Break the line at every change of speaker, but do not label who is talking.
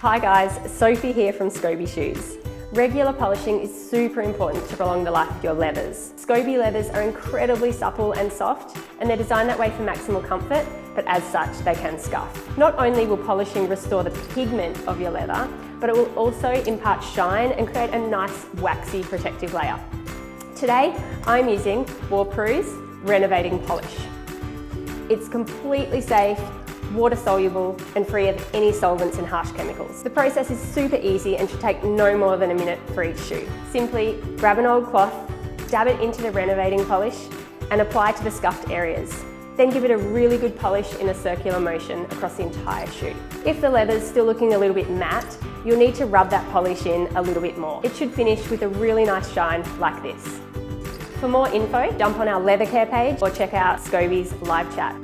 Hi guys, Sophie here from Skobi Shoes. Regular polishing is super important to prolong the life of your leathers. Skobi leathers are incredibly supple and soft, and they're designed that way for maximal comfort, but as such they can scuff. Not only will polishing restore the pigment of your leather, but it will also impart shine and create a nice waxy protective layer. Today I'm using Waxy's Renovating Polish. It's completely safe, water soluble and free of any solvents and harsh chemicals. The process is super easy and should take no more than a minute for each shoe. Simply grab an old cloth, dab it into the renovating polish and apply to the scuffed areas. Then give it a really good polish in a circular motion across the entire shoe. If the leather's still looking a little bit matte, you'll need to rub that polish in a little bit more. It should finish with a really nice shine like this. For more info, jump on our leather care page or check out Skobi's live chat.